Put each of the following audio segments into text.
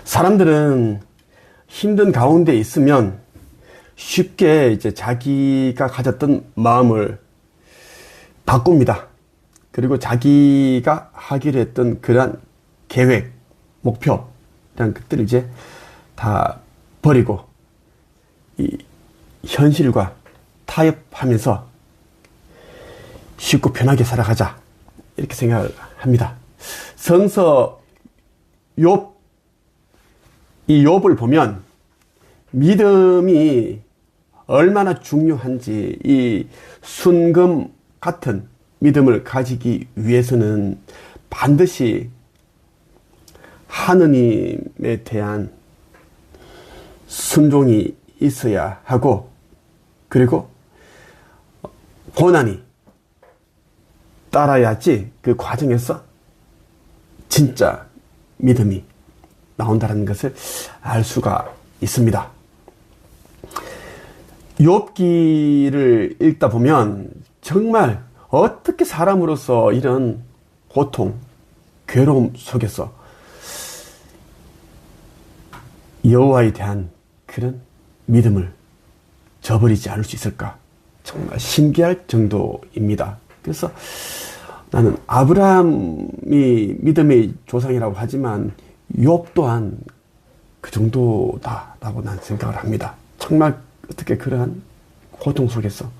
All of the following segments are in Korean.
사람들은 힘든 가운데 있으면 쉽게 이제 자기가 가졌던 마음을 바꿉니다. 그리고 자기가 하기로 했던 그러한 계획, 목표, 이런 것들을 이제 다 버리고 이 현실과 타협하면서 쉽고 편하게 살아가자, 이렇게 생각을 합니다. 성서 욥, 이 욥을 보면 믿음이 얼마나 중요한지, 이 순금 같은 믿음을 가지기 위해서는 반드시 하느님에 대한 순종이 있어야 하고, 그리고 고난이 따라야지 그 과정에서 진짜 믿음이 나온다는 것을 알 수가 있습니다. 욥기를 읽다 보면 정말 어떻게 사람으로서 이런 고통, 괴로움 속에서 여호와에 대한 그런 믿음을 저버리지 않을 수 있을까? 정말 신기할 정도입니다. 그래서 나는 아브라함이 믿음의 조상이라고 하지만 욥 또한 그 정도다라고 난 생각을 합니다. 정말 어떻게 그러한 고통 속에서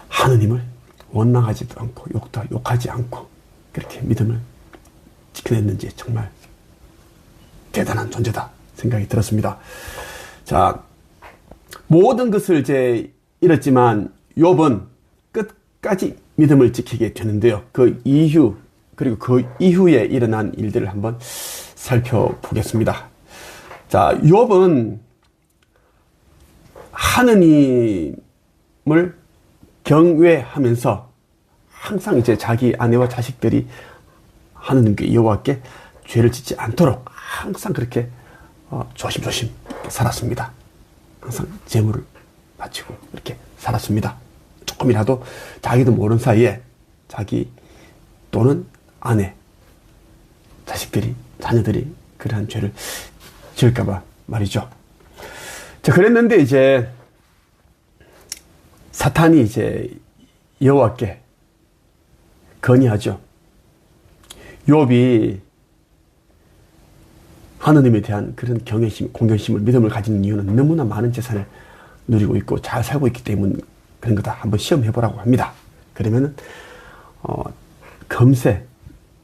하느님을 원망하지도 않고 욕하지 않고 그렇게 믿음을 지켜냈는지 정말 대단한 존재다 생각이 들었습니다. 자, 모든 것을 이제 잃었지만 욥은 끝까지 믿음을 지키게 되는데요. 그 이후, 그리고 그 이후에 일어난 일들을 한번 살펴보겠습니다. 자, 욥은 하느님을 경외하면서 항상 이제 자기 아내와 자식들이 하느님께, 여호와께 죄를 짓지 않도록 항상 그렇게 조심조심 살았습니다. 항상 재물을 바치고 이렇게 살았습니다. 조금이라도 자기도 모르는 사이에 자기 또는 아내, 자식들이, 자녀들이 그러한 죄를 지을까봐 말이죠. 자, 그랬는데 이제 사탄이 이제 여호와께 건의하죠. 욥이 하느님에 대한 그런 경외심, 공경심을, 믿음을 가지는 이유는 너무나 많은 재산을 누리고 있고 잘 살고 있기 때문 그런 거다. 한번 시험해보라고 합니다. 그러면은 금세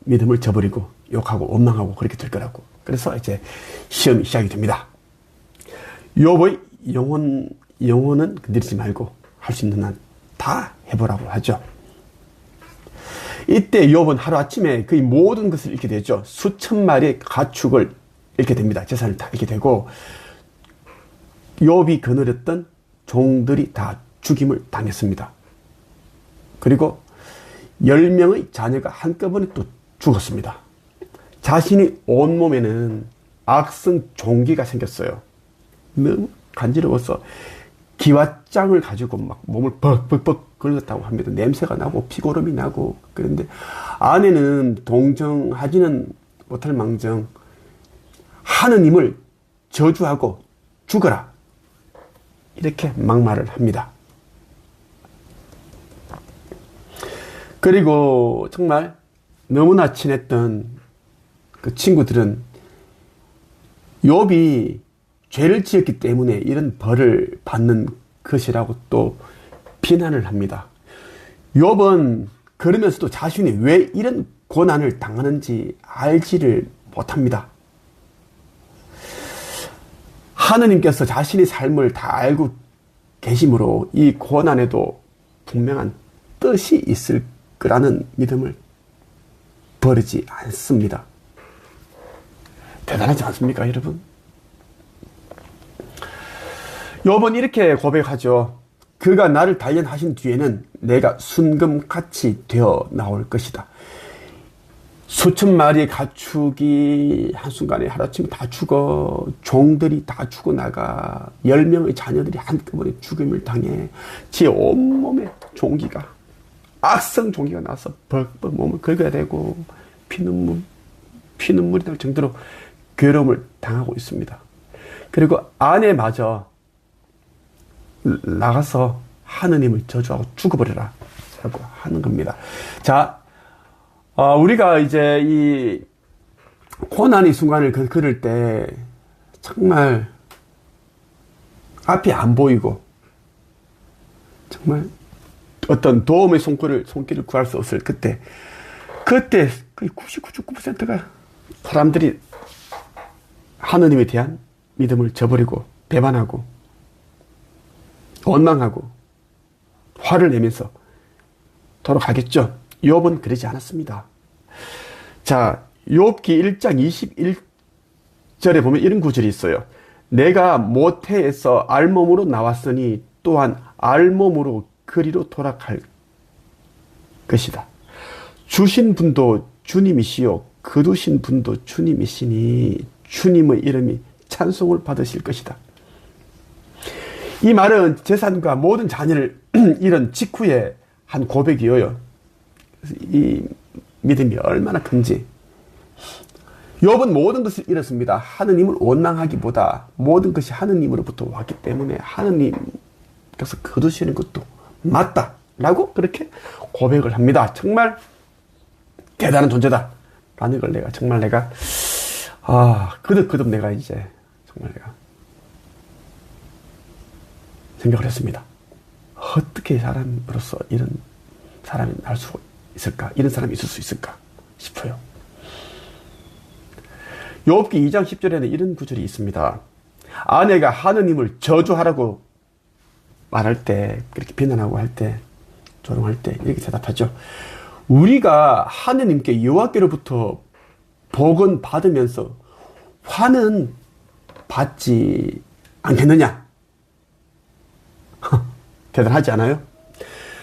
믿음을 저버리고 욕하고 원망하고 그렇게 될 거라고. 그래서 이제 시험이 시작이 됩니다. 욥의 영혼은 건드리지 말고 할 수 있는 한 다 해보라고 하죠. 이때 욥은 하루아침에 거의 모든 것을 잃게 되죠. 수천 마리의 가축을 잃게 됩니다. 재산을 다 잃게 되고, 욥이 거느렸던 종들이 다 죽임을 당했습니다. 그리고 10명의 자녀가 한꺼번에 또 죽었습니다. 자신이 온몸에는 악성 종기가 생겼어요. 너무 간지러워서 기왓장을 가지고 막 몸을 벅벅벅 긁었다고 합니다. 냄새가 나고 피고름이 나고. 그런데 아내는 동정하지는 못할 망정 하느님을 저주하고 죽어라, 이렇게 막말을 합니다. 그리고 정말 너무나 친했던 그 친구들은 욥이 죄를 지었기 때문에 이런 벌을 받는 것이라고 또 비난을 합니다. 욥은 그러면서도 자신이 왜 이런 고난을 당하는지 알지를 못합니다. 하느님께서 자신의 삶을 다 알고 계심으로 이 고난에도 분명한 뜻이 있을 거라는 믿음을 버리지 않습니다. 대단하지 않습니까, 여러분? 욥은 이렇게 고백하죠. 그가 나를 단련하신 뒤에는 내가 순금같이 되어 나올 것이다. 수천 마리의 가축이 한순간에 하루아침에 다 죽어, 종들이 다 죽어나가, 10명의 자녀들이 한꺼번에 죽음을 당해, 제 온몸에 종기가, 악성 종기가 나서 벅벅 몸을 긁어야 되고, 피눈물이 날 정도로 괴로움을 당하고 있습니다. 그리고 아내마저 나가서 하느님을 저주하고 죽어버려라 라고 하는 겁니다. 자, 우리가 이제 이 고난의 순간을 걸을 때 정말 앞이 안 보이고 정말 어떤 도움의 손길을 구할 수 없을 그때 거의 99.9%가 사람들이 하느님에 대한 믿음을 저버리고 배반하고 원망하고 화를 내면서 돌아가겠죠. 욥은 그러지 않았습니다. 자, 욥기 1장 21절에 보면 이런 구절이 있어요. 내가 모태에서 알몸으로 나왔으니 또한 알몸으로 그리로 돌아갈 것이다. 주신 분도 주님이시요 거두신 분도 주님이시니 주님의 이름이 찬송을 받으실 것이다. 이 말은 재산과 모든 자녀를 잃은 직후에 한 고백이에요. 이 믿음이 얼마나 큰지. 욥은 모든 것을 잃었습니다. 하느님을 원망하기보다 모든 것이 하느님으로부터 왔기 때문에 하느님께서 거두시는 것도 맞다라고 그렇게 고백을 합니다. 정말 대단한 존재다 라는 걸 내가 거듭 내가 이제 정말 내가 생각을 했습니다. 어떻게 사람으로서 이런 사람이 날 수 있을까? 이런 사람이 있을 수 있을까 싶어요. 욥기 2장 10절에는 이런 구절이 있습니다. 아내가 하느님을 저주하라고 말할 때, 그렇게 비난하고 할 때, 조롱할 때 이렇게 대답하죠. 우리가 하느님께 여호와께로부터 복은 받으면서 화는 받지 않겠느냐? 대단하지 않아요?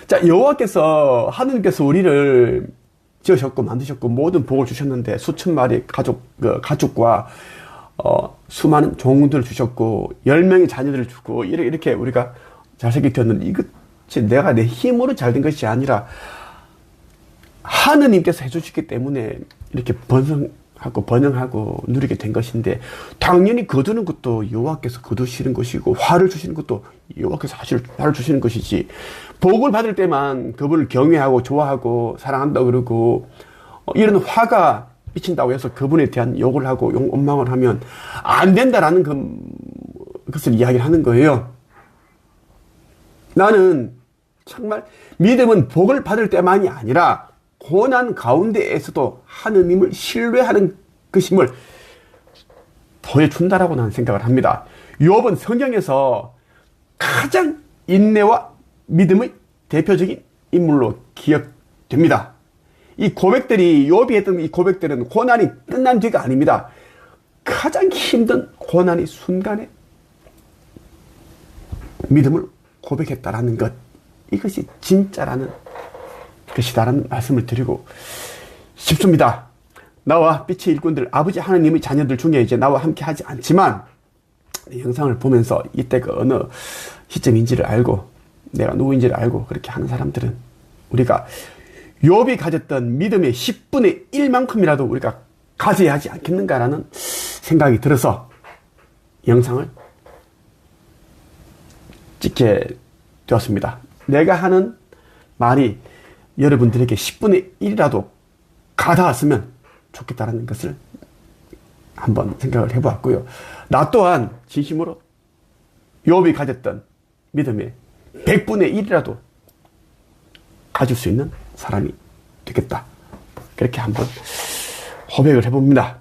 자, 여호와께서 하느님께서 우리를 지으셨고 만드셨고 모든 복을 주셨는데 수천 마리 가축과 수많은 종들을 주셨고 10명의 자녀들을 주고 이렇게 우리가 잘생기게 되었는데 이것이 내가 내 힘으로 잘 된 것이 아니라 하느님께서 해주셨기 때문에 이렇게 번영하고 누리게 된 것인데 당연히 거두는 것도 여호와께서 거두시는 것이고 화를 주시는 것도 여호와께서 화를 주시는 것이지 복을 받을 때만 그분을 경외하고 좋아하고 사랑한다고 그러고 이런 화가 미친다고 해서 그분에 대한 욕을 하고 원망을 하면 안 된다라는 그것을 이야기를 하는 거예요. 나는 정말 믿음은 복을 받을 때만이 아니라 고난 가운데에서도 하느님을 신뢰하는 것임을 보여준다라고 나는 생각을 합니다. 욥은 성경에서 가장 인내와 믿음의 대표적인 인물로 기억됩니다. 이 고백들이 욥이 했던 이 고백들은 고난이 끝난 뒤가 아닙니다. 가장 힘든 고난의 순간에 믿음을 고백했다라는 것, 이것이 진짜라는 것이다라는 말씀을 드리고 싶습니다. 나와 빛의 일꾼들, 아버지 하나님의 자녀들 중에 이제 나와 함께 하지 않지만 이 영상을 보면서 이때가 어느 시점인지를 알고 내가 누구인지를 알고 그렇게 하는 사람들은 우리가 욥이 가졌던 믿음의 10분의 1만큼이라도 우리가 가져야 하지 않겠는가라는 생각이 들어서 영상을 찍게 되었습니다. 내가 하는 말이 여러분들에게 10분의 1이라도 가닿았으면 좋겠다는 것을 한번 생각을 해보았고요. 나 또한 진심으로 욥이 가졌던 믿음의 100분의 1이라도 가질 수 있는 사람이 되겠다. 그렇게 한번 고백을 해봅니다.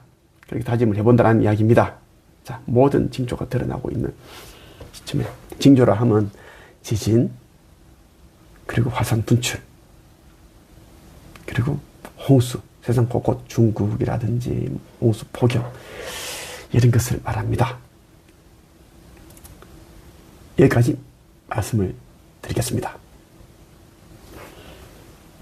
그렇게 다짐을 해본다는 이야기입니다. 자, 모든 징조가 드러나고 있는 시점에 징조라 하면 지진, 그리고 화산 분출, 그리고 홍수, 세상 곳곳 중국이라든지 홍수 폭염 이런 것을 말합니다. 여기까지 말씀을 드리겠습니다.